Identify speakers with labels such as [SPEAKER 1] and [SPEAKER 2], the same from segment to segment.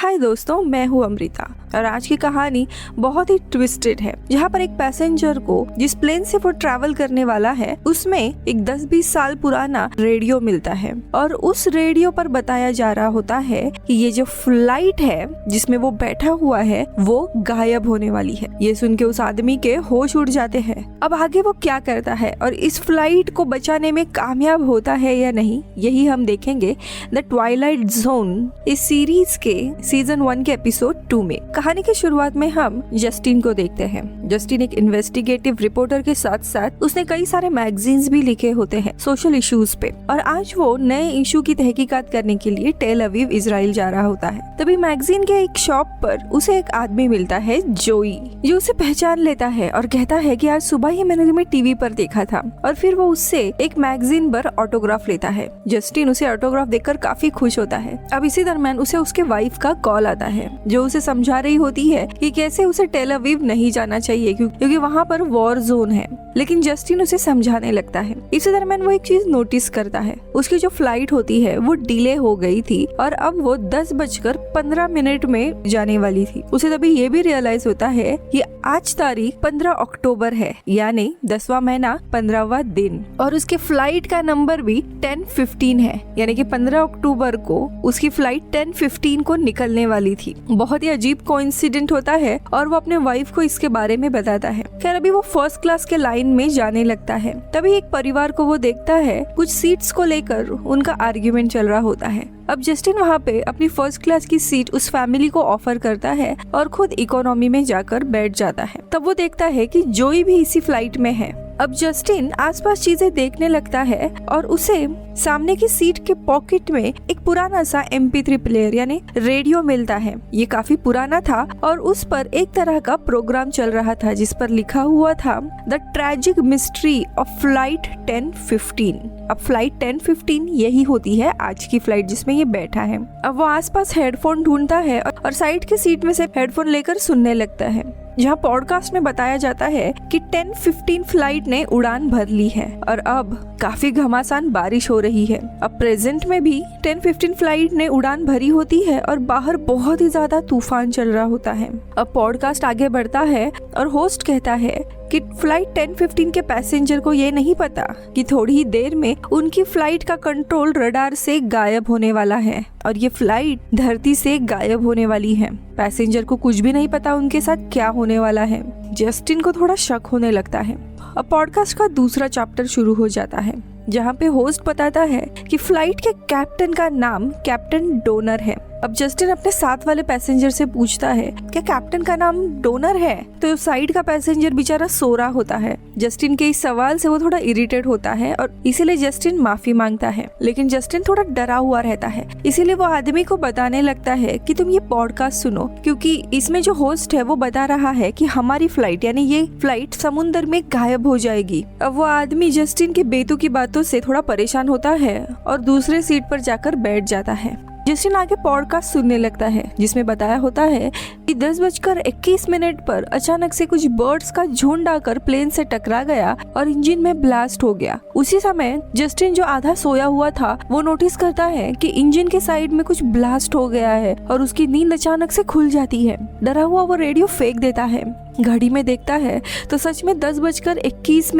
[SPEAKER 1] हाय दोस्तों, मैं हूँ अमृता और आज की कहानी बहुत ही ट्विस्टेड है, जहाँ पर एक पैसेंजर को जिस प्लेन से वो ट्रैवल करने वाला है उसमें एक 10-20 साल पुराना रेडियो मिलता है और उस रेडियो पर बताया जा रहा होता है कि ये जो फ्लाइट है जिसमें वो बैठा हुआ है वो गायब होने वाली है। ये सुन के उस आदमी के होश उड़ जाते हैं। अब आगे वो क्या करता है और इस फ्लाइट को बचाने में कामयाब होता है या नहीं, यही हम देखेंगे द ट्वाइलाइट जोन इस सीरीज के सीजन 1 के एपिसोड 2 में। कहानी की शुरुआत में हम जस्टिन को देखते हैं। जस्टिन एक इन्वेस्टिगेटिव रिपोर्टर के साथ साथ उसने कई सारे मैगजीन्स भी लिखे होते हैं सोशल इश्यूज पे, और आज वो नए इशू की तहकीकात करने के लिए टेल अवीव इजराइल जा रहा होता है। तभी मैगजीन के एक शॉप पर उसे एक आदमी मिलता है, जोई, जो उसे पहचान लेता है और कहता है कि आज सुबह ही मैंने तुम्हें टीवी पर देखा था, और फिर वो उससे एक मैगजीन पर ऑटोग्राफ लेता है। जस्टिन उसे ऑटोग्राफ देखकर काफी खुश होता है। अब इसी दरम्यान उसे उसके वाइफ का कॉल आता है जो उसे समझा रही होती है कि कैसे उसे टेल अवीव नहीं जाना चाहिए क्योंकि वहाँ पर वॉर जोन है, लेकिन जस्टिन उसे समझाने लगता है। इसी दरम्यान वो एक चीज नोटिस करता है, उसकी जो फ्लाइट होती है वो डिले हो गई थी और अब वो 10:15 में जाने वाली थी। उसे तभी ये भी रियलाइज होता है कि आज तारीख 15 अक्टूबर है, यानी 10वां महीना 15वां दिन, और उसके फ्लाइट का नंबर भी 10:15 है, यानी कि 15 अक्टूबर को उसकी फ्लाइट 10:15 को निकलने वाली थी। बहुत ही अजीब कोइंसिडेंट होता है और वो अपने वाइफ को इसके बारे में बताता है। खैर अभी वो फर्स्ट क्लास के लाइन में जाने लगता है। तभी एक परिवार को वो देखता है, कुछ सीट्स को लेकर उनका आर्ग्यूमेंट चल रहा होता है। अब जस्टिन वहाँ पे अपनी फर्स्ट क्लास की सीट उस फैमिली को ऑफर करता है और खुद इकोनॉमी में जाकर बैठ जाता है। तब वो देखता है कि जोई भी इसी फ्लाइट में है। अब जस्टिन आसपास चीजें देखने लगता है और उसे सामने की सीट के पॉकेट में एक पुराना सा MP3 प्लेयर यानी रेडियो मिलता है। ये काफी पुराना था और उस पर एक तरह का प्रोग्राम चल रहा था जिस पर लिखा हुआ था the tragic mystery of flight 10:15। अब फ्लाइट 10:15 यही होती है आज की फ्लाइट जिसमें ये बैठा है। अब वो आसपास हेडफोन ढूंढता है और साइड की सीट में से हेडफोन लेकर सुनने लगता है, जहाँ पॉडकास्ट में बताया जाता है कि 10:15 फ्लाइट ने उड़ान भर ली है और अब काफी घमासान बारिश हो रही है। अब प्रेजेंट में भी 10:15 फ्लाइट ने उड़ान भरी होती है और बाहर बहुत ही ज्यादा तूफान चल रहा होता है। अब पॉडकास्ट आगे बढ़ता है और होस्ट कहता है कि फ्लाइट 10:15 के पैसेंजर को ये नहीं पता कि थोड़ी ही देर में उनकी फ्लाइट का कंट्रोल रडार से गायब होने वाला है और ये फ्लाइट धरती से गायब होने वाली है। पैसेंजर को कुछ भी नहीं पता उनके साथ क्या होने वाला है। जस्टिन को थोड़ा शक होने लगता है। अब पॉडकास्ट का दूसरा चैप्टर शुरू हो जाता है, जहाँ पे होस्ट बताता है कि फ्लाइट के कैप्टन का नाम कैप्टन डोनर है। अब जस्टिन अपने साथ वाले पैसेंजर से पूछता है क्या कैप्टन का नाम डोनर है, तो साइड का पैसेंजर बेचारा सो रहा होता है। जस्टिन के इस सवाल से वो थोड़ा इरिटेट होता है और इसीलिए जस्टिन माफी मांगता है, लेकिन जस्टिन थोड़ा डरा हुआ रहता है। इसीलिए वो आदमी को बताने लगता है कि तुम ये पॉडकास्ट सुनो, क्योंकि इसमें जो होस्ट है वो बता रहा है कि हमारी फ्लाइट यानी ये फ्लाइट समुद्र में गायब हो जाएगी। अब वो आदमी जस्टिन की बेतुकी बातों से थोड़ा परेशान होता है और दूसरे सीट पर जाकर बैठ जाता है। जस्टिन आगे पॉडकास्ट सुनने लगता है जिसमें बताया होता है कि 10:21 पर अचानक से कुछ बर्ड्स का झुंड आकर प्लेन से टकरा गया और इंजन में ब्लास्ट हो गया। उसी समय जस्टिन जो आधा सोया हुआ था वो नोटिस करता है कि इंजन के साइड में कुछ ब्लास्ट हो गया है और उसकी नींद अचानक से खुल जाती है। डरा हुआ वो रेडियो फेंक देता है। घड़ी में देखता है तो सच में 10:21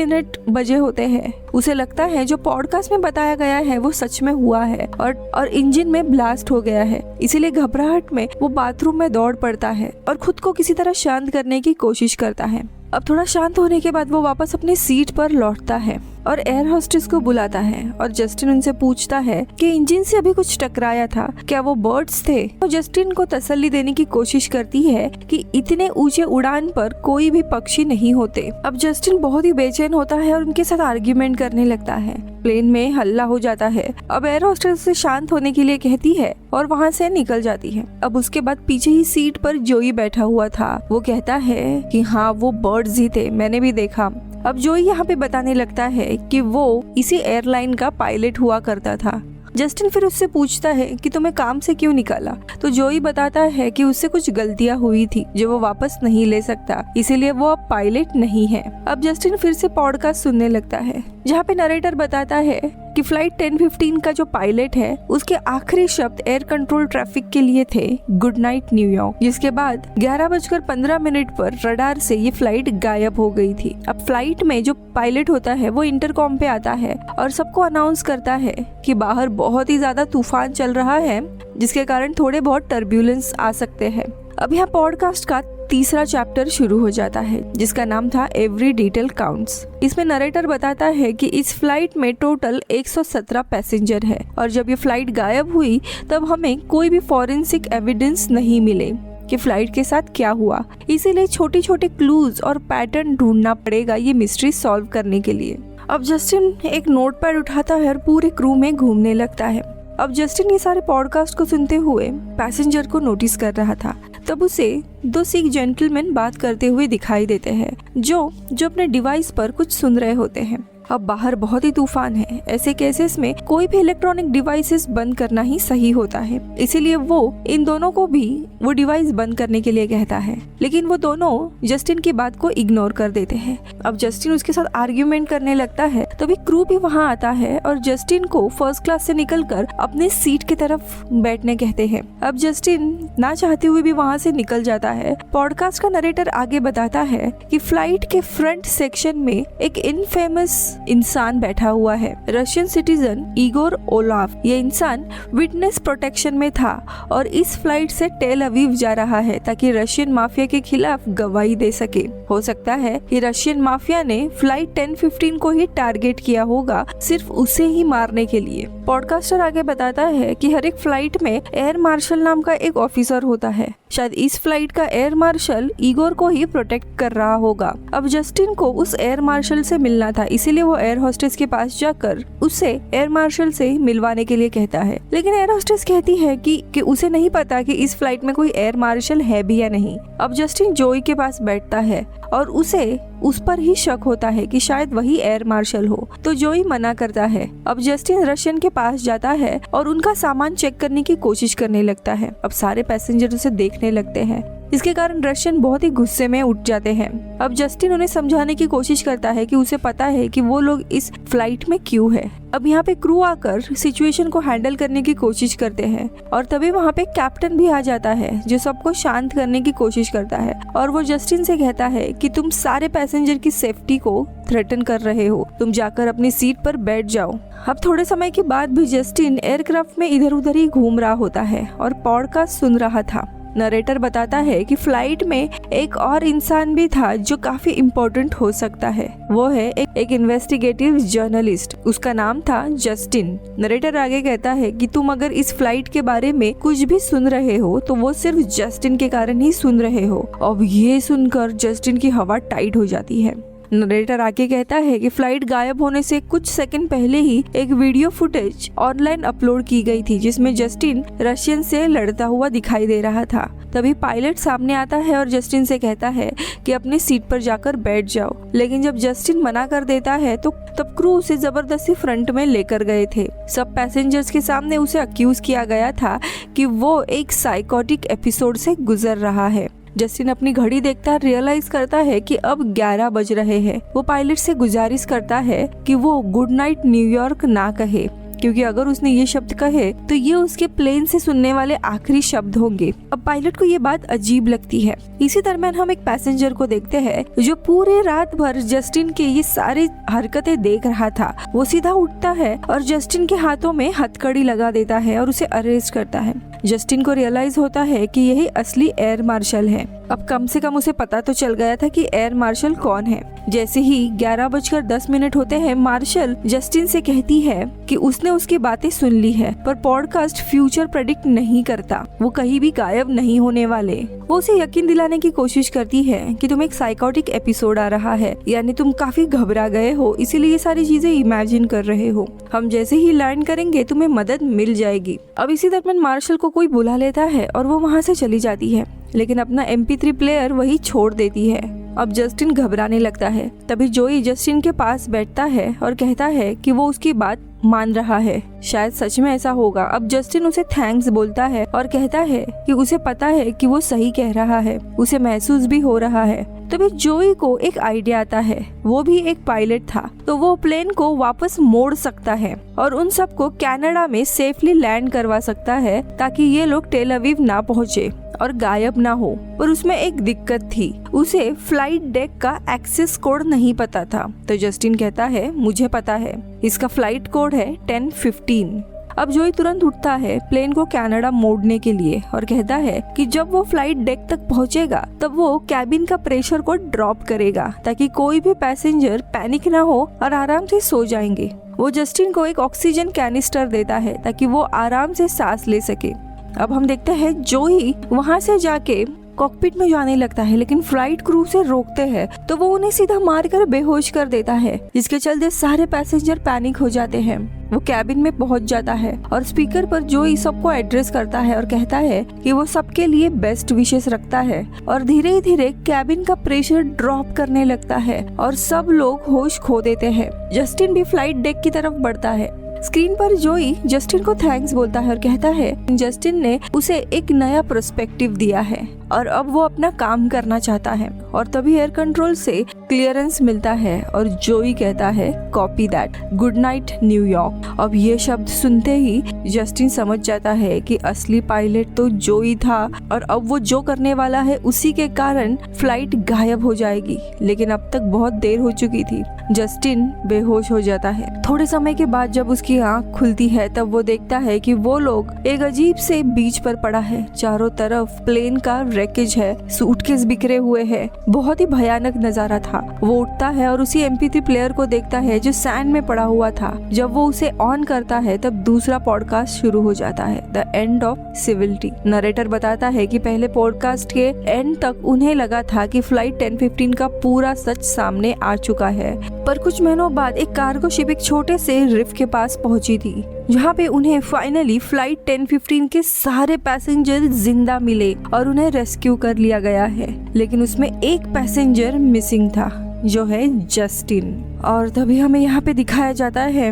[SPEAKER 1] बजे होते हैं। उसे लगता है जो पॉडकास्ट में बताया गया है वो सच में हुआ है और इंजन में ब्लास्ट हो गया है। इसीलिए घबराहट में वो बाथरूम में दौड़ पड़ता है और खुद को किसी तरह शांत करने की कोशिश करता है। अब थोड़ा शांत होने के बाद वो वापस अपनी सीट पर लौटता है और एयर होस्टेस को बुलाता है और जस्टिन उनसे पूछता है कि इंजन से अभी कुछ टकराया था, क्या वो बर्ड्स थे? तो जस्टिन को तसल्ली देने की कोशिश करती है कि इतने ऊंचे उड़ान पर कोई भी पक्षी नहीं होते। अब जस्टिन बहुत ही बेचैन होता है और उनके साथ आर्ग्यूमेंट करने लगता है। प्लेन में हल्ला हो जाता है। अब एयर होस्टेस से शांत होने के लिए कहती है और वहाँ से निकल जाती है। अब उसके बाद पीछे ही सीट पर जोई बैठा हुआ था। वो कहता है कि हाँ वो बर्ड्स ही थे, मैंने भी देखा। अब जोई यहाँ पे बताने लगता है कि वो इसी एयरलाइन का पायलट हुआ करता था। जस्टिन फिर उससे पूछता है कि तुम्हें काम से क्यों निकाला, तो जोई बताता है कि उससे कुछ गलतियां हुई थी जो वो वापस नहीं ले सकता, इसीलिए वो अब पायलट नहीं है। अब जस्टिन फिर से पॉडकास्ट सुनने लगता है। जहाँ पे नरेटर बताता है कि फ्लाइट 10:15 का जो पायलट है उसके आखिरी शब्द एयर कंट्रोल ट्रैफिक के लिए थे गुड नाइट न्यूयॉर्क, जिसके बाद 11:15 पर रडार से ये फ्लाइट गायब हो गई थी। अब फ्लाइट में जो पायलट होता है वो इंटरकॉम पे आता है और सबको अनाउंस करता है कि बाहर बहुत ही ज्यादा तूफान चल रहा है, जिसके कारण थोड़े बहुत टर्ब्यूलेंस आ सकते हैं। अब यहाँ पॉडकास्ट का तीसरा चैप्टर शुरू हो जाता है जिसका नाम था एवरी डिटेल काउंट्स। इसमें नरेटर बताता है कि इस फ्लाइट में टोटल 117 पैसेंजर है और जब ये फ्लाइट गायब हुई तब हमें कोई भी फॉरेंसिक एविडेंस नहीं मिले कि फ्लाइट के साथ क्या हुआ, इसीलिए छोटे छोटे क्लूज और पैटर्न ढूंढना पड़ेगा ये मिस्ट्री सॉल्व करने के लिए। अब जस्टिन एक नोटपैड उठाता है और पूरे क्रू में घूमने लगता है। अब जस्टिन ये सारे पॉडकास्ट को सुनते हुए पैसेंजर को नोटिस कर रहा था। तब उसे 2 सिख जेंटलमैन बात करते हुए दिखाई देते हैं जो अपने डिवाइस पर कुछ सुन रहे होते हैं। अब बाहर बहुत ही तूफान है, ऐसे केसेस में कोई भी इलेक्ट्रॉनिक डिवाइसेस बंद करना ही सही होता है, इसीलिए वो इन दोनों को भी वो डिवाइस बंद करने के लिए कहता है, लेकिन वो दोनों जस्टिन की बात को इग्नोर कर देते हैं। अब जस्टिन उसके साथ आर्ग्यूमेंट करने लगता है, तभी क्रू भी वहाँ आता है और जस्टिन को फर्स्ट क्लास से निकलकर अपने सीट की तरफ बैठने कहते हैं। अब जस्टिन ना चाहते हुए भी वहाँ से निकल जाता है। पॉडकास्ट का नरेटर आगे बताता है कि फ्लाइट के फ्रंट सेक्शन में एक इनफेमस इंसान बैठा हुआ है, रशियन सिटीजन इगोर ओलाफ। ये इंसान विटनेस प्रोटेक्शन में था और इस फ्लाइट से टेल अवीव जा रहा है ताकि रशियन माफिया के खिलाफ गवाही दे सके। हो सकता है कि रशियन माफिया ने फ्लाइट 10:15 को ही टारगेट किया होगा, सिर्फ उसे ही मारने के लिए। पॉडकास्टर आगे बताता है कि हर एक फ्लाइट में एयर मार्शल नाम का एक ऑफिसर होता है, शायद इस फ्लाइट का एयर मार्शल इगोर को ही प्रोटेक्ट कर रहा होगा। अब जस्टिन को उस एयर मार्शल से मिलना था, इसीलिए वो एयर होस्टेस के पास जाकर उसे एयर मार्शल से मिलवाने के लिए कहता है, लेकिन एयर होस्टेस कहती है कि उसे नहीं पता कि इस फ्लाइट में कोई एयर मार्शल है भी या नहीं। अब जस्टिन जोई के पास बैठता है और उसे उस पर ही शक होता है कि शायद वही एयर मार्शल हो, तो जोई मना करता है। अब जस्टिन रशियन के पास जाता है और उनका सामान चेक करने की कोशिश करने लगता है। अब सारे पैसेंजर उसे देखने लगते हैं, इसके कारण रशियन बहुत ही गुस्से में उठ जाते हैं। अब जस्टिन उन्हें समझाने की कोशिश करता है कि उसे पता है कि वो लोग इस फ्लाइट में क्यों है। अब यहाँ पे क्रू आकर सिचुएशन को हैंडल करने की कोशिश करते हैं और तभी वहाँ पे कैप्टन भी आ जाता है जो सबको शांत करने की कोशिश करता है और वो जस्टिन से कहता है कि तुम सारे पैसेंजर की सेफ्टी को थ्रेटन कर रहे हो, तुम जाकर अपनी सीट पर बैठ जाओ। अब थोड़े समय के बाद भी जस्टिन एयरक्राफ्ट में इधर उधर ही घूम रहा होता है और पॉडकास्ट सुन रहा था। नरेटर बताता है कि फ्लाइट में एक और इंसान भी था जो काफी इम्पोर्टेंट हो सकता है, वो है एक इन्वेस्टिगेटिव जर्नलिस्ट, उसका नाम था जस्टिन। नरेटर आगे कहता है कि तुम अगर इस फ्लाइट के बारे में कुछ भी सुन रहे हो तो वो सिर्फ जस्टिन के कारण ही सुन रहे हो। अब ये सुनकर जस्टिन की हवा टाइट हो जाती है। नरेटर आगे कहता है कि फ्लाइट गायब होने से कुछ सेकंड पहले ही एक वीडियो फुटेज ऑनलाइन अपलोड की गई थी जिसमें जस्टिन रशियन से लड़ता हुआ दिखाई दे रहा था। तभी पायलट सामने आता है और जस्टिन से कहता है कि अपनी सीट पर जाकर बैठ जाओ, लेकिन जब जस्टिन मना कर देता है तो तब क्रू उसे जबरदस्ती फ्रंट में लेकर गए थे। सब पैसेंजर्स के सामने उसे अक्यूज किया गया था कि वो एक साइकोटिक एपिसोड से गुजर रहा है। जस्टिन अपनी घड़ी देखता रियलाइज करता है कि अब 11 बज रहे हैं। वो पायलट से गुजारिश करता है कि वो गुड नाइट न्यूयॉर्क ना कहे, क्योंकि अगर उसने ये शब्द कहे तो ये उसके प्लेन से सुनने वाले आखिरी शब्द होंगे। अब पायलट को ये बात अजीब लगती है। इसी दरम्यान हम एक पैसेंजर को देखते हैं जो पूरे रात भर जस्टिन के ये सारी हरकतें देख रहा था। वो सीधा उठता है और जस्टिन के हाथों में हथकड़ी लगा देता है और उसे अरेस्ट करता है। जस्टिन को रियलाइज होता है कि यही असली एयर मार्शल है। अब कम से कम उसे पता तो चल गया था कि एयर मार्शल कौन है। जैसे ही 11:10 होते हैं, मार्शल जस्टिन से कहती है कि उसने उसकी बातें सुन ली है, पर पॉडकास्ट फ्यूचर प्रेडिक्ट नहीं करता, वो कहीं भी गायब नहीं होने वाले। वो उसे यकीन दिलाने की कोशिश करती है कि तुम एक साइकोटिक एपिसोड आ रहा है, यानी तुम काफी घबरा गए हो, इसीलिए ये सारी चीजें इमेजिन कर रहे हो। हम जैसे ही लैंड करेंगे तुम्हें मदद मिल जाएगी। अब इसी दरम्यान मार्शल को कोई बुला लेता है और वो वहाँ से चली जाती है, लेकिन अपना MP3 प्लेयर वही छोड़ देती है। अब जस्टिन घबराने लगता है। तभी जोई जस्टिन के पास बैठता है और कहता है कि वो उसकी बात मान रहा है, शायद सच में ऐसा होगा। अब जस्टिन उसे थैंक्स बोलता है और कहता है कि उसे पता है कि वो सही कह रहा है, उसे महसूस भी हो रहा है। तभी जोई को एक आइडिया आता है। वो भी एक पायलट था, तो वो प्लेन को वापस मोड़ सकता है और उन सबको कनाडा में सेफली लैंड करवा सकता है, ताकि ये लोग टेल अवीव ना पहुँचे और गायब ना हो। पर उसमें एक दिक्कत थी, उसे फ्लाइट डेक का एक्सेस कोड नहीं पता था। तो जस्टिन कहता है मुझे पता है, इसका फ्लाइट कोड है 1015। अब जोई तुरंत उठता है प्लेन को कनाडा मोड़ने के लिए और कहता है कि जब वो फ्लाइट डेक तक पहुंचेगा तब वो कैबिन का प्रेशर को ड्रॉप करेगा, ताकि कोई भी पैसेंजर पैनिक ना हो और आराम से सो जाएंगे। वो जस्टिन को एक ऑक्सीजन कैनिस्टर देता है ताकि वो आराम से सांस ले सके। अब हम देखते हैं जोई वहाँ से जाके कॉकपिट में जाने लगता है, लेकिन फ्लाइट क्रू से रोकते हैं तो वो उन्हें सीधा मारकर बेहोश कर देता है, जिसके चलते सारे पैसेंजर पैनिक हो जाते हैं। वो कैबिन में पहुंच जाता है और स्पीकर पर जोई सबको एड्रेस करता है और कहता है कि वो सबके लिए बेस्ट विशेस रखता है। और धीरे धीरे कैबिन का प्रेशर ड्रॉप करने लगता है और सब लोग होश खो देते हैं। जस्टिन भी फ्लाइट डेक की तरफ बढ़ता है। स्क्रीन पर जोई जस्टिन को थैंक्स बोलता है और कहता है जस्टिन ने उसे एक नया पर्सपेक्टिव दिया है और अब वो अपना काम करना चाहता है। और तभी एयर कंट्रोल से क्लियरेंस मिलता है और जोई कहता है copy that, good night New York. अब ये शब्द सुनते ही जस्टिन समझ जाता है कि असली पायलट तो जोई था और अब वो जो करने वाला है उसी के कारण फ्लाइट गायब हो जाएगी। लेकिन अब तक बहुत देर हो चुकी थी। जस्टिन बेहोश हो जाता है। थोड़े समय के बाद जब उसकी आंख खुलती है तब वो देखता है कि वो लोग एक अजीब से बीच पर पड़ा है। चारों तरफ प्लेन का रैकेज है, सूटकेस बिखरे हुए हैं। बहुत ही भयानक नजारा था। वो उठता है और उसी MP3 प्लेयर को देखता है जो सैंड में पड़ा हुआ था। जब वो उसे ऑन करता है तब दूसरा पॉडकास्ट शुरू हो जाता है, the end of civility. Narrator बताता है कि पहले पॉडकास्ट के एंड तक उन्हें लगा था कि फ्लाइट 1015 का पूरा सच सामने आ चुका है, पर कुछ महीनों बाद एक कार्गो शिप एक छोटे से रिफ के पास पहुंची थी, जहां पे उन्हें फाइनली फ्लाइट 1015 के सारे पैसेंजर जिंदा मिले और उन्हें रेस्क्यू कर लिया गया है। लेकिन उसमें एक पैसेंजर मिसिंग था, जो है जस्टिन। और तभी हमें यहाँ पे दिखाया जाता है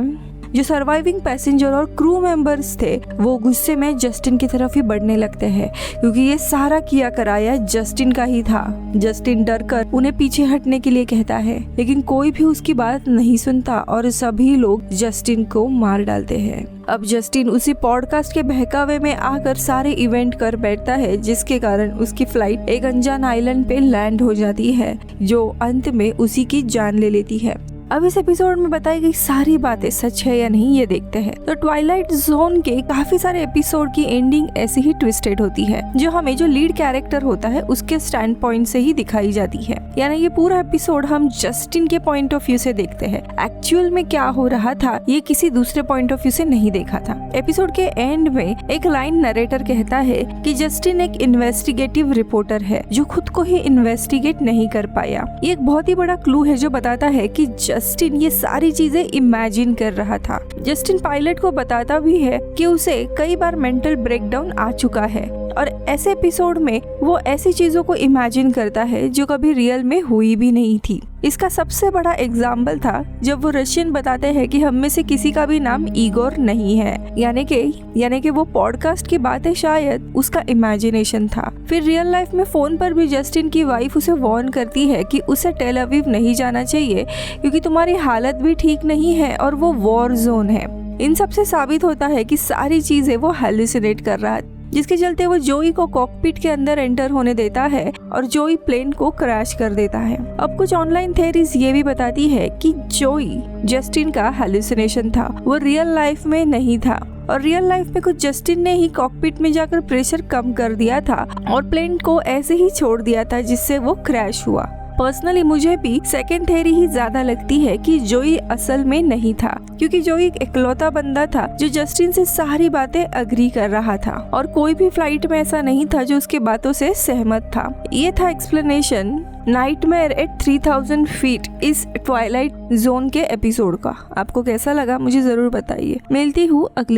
[SPEAKER 1] जो सर्वाइविंग पैसेंजर और क्रू मेंबर्स थे वो गुस्से में जस्टिन की तरफ ही बढ़ने लगते हैं, क्योंकि ये सारा किया कराया जस्टिन का ही था। जस्टिन डरकर उन्हें पीछे हटने के लिए कहता है, लेकिन कोई भी उसकी बात नहीं सुनता और सभी लोग जस्टिन को मार डालते हैं। अब जस्टिन उसी पॉडकास्ट के बहकावे में आकर सारे इवेंट कर बैठता है, जिसके कारण उसकी फ्लाइट एक अनजान आइलैंड पे लैंड हो जाती है, जो अंत में उसी की जान ले लेती है। अब इस एपिसोड में बताई गई सारी बातें सच है या नहीं ये देखते हैं। तो ट्वाइलाइट जोन के काफी सारे एपिसोड की एंडिंग ऐसी ही ट्विस्टेड होती है, जो हमें जो लीड कैरेक्टर होता है उसके स्टैंड पॉइंट से ही दिखाई जाती है। यानी ये पूरा एपिसोड हम जस्टिन के पॉइंट ऑफ व्यू से देखते हैं। एक्चुअल में क्या हो रहा था ये किसी दूसरे पॉइंट ऑफ व्यू से नहीं देखा था। एपिसोड के एंड में एक लाइन नरेटर कहता है कि जस्टिन एक इन्वेस्टिगेटिव रिपोर्टर है जो खुद को ही इन्वेस्टिगेट नहीं कर पाया। ये एक बहुत ही बड़ा क्लू है जो बताता है कि जस्टिन ये सारी चीजें इमेजिन कर रहा था। जस्टिन पायलट को बताता भी है कि उसे कई बार मेंटल ब्रेकडाउन आ चुका है और ऐसे एपिसोड में वो ऐसी चीजों को इमेजिन करता है जो कभी रियल में हुई भी नहीं थी। इसका सबसे बड़ा एग्जाम्पल था जब वो रशियन बताते हैं कि हम में से किसी का भी नाम इगोर नहीं है, यानी कि वो पॉडकास्ट की बातें शायद उसका इमेजिनेशन था। फिर रियल लाइफ में फोन पर भी जस्टिन की वाइफ उसे वार्न करती है कि उसे टेल अवीव नहीं जाना चाहिए, क्योंकि तुम्हारी हालत भी ठीक नहीं है और वो वॉर जोन है। इन सब से साबित होता है कि सारी चीजें वो हेलुसिनेट कर रहा है, जिसके चलते वो जोई को कॉकपिट के अंदर एंटर होने देता है और जोई प्लेन को क्रैश कर देता है। अब कुछ ऑनलाइन थ्योरीज ये भी बताती है कि जोई जस्टिन का हेलुसिनेशन था, वो रियल लाइफ में नहीं था और रियल लाइफ में कुछ जस्टिन ने ही कॉकपिट में जाकर प्रेशर कम कर दिया था और प्लेन को ऐसे ही छोड़ दिया था जिससे वो क्रैश हुआ। पर्सनली मुझे भी सेकेंड थ्योरी ही ज्यादा लगती है कि जोई असल में नहीं था, क्योंकि जोई एक इकलौता बंदा था जो जस्टिन से सारी बातें अग्री कर रहा था और कोई भी फ्लाइट में ऐसा नहीं था जो उसके बातों से सहमत था। ये था एक्सप्लेनेशन नाइटमेयर एट 3000 फीट इस ट्वाइलाइट जोन के एपिसोड का। आपको कैसा लगा मुझे जरूर बताइए। मिलती हूँ अगले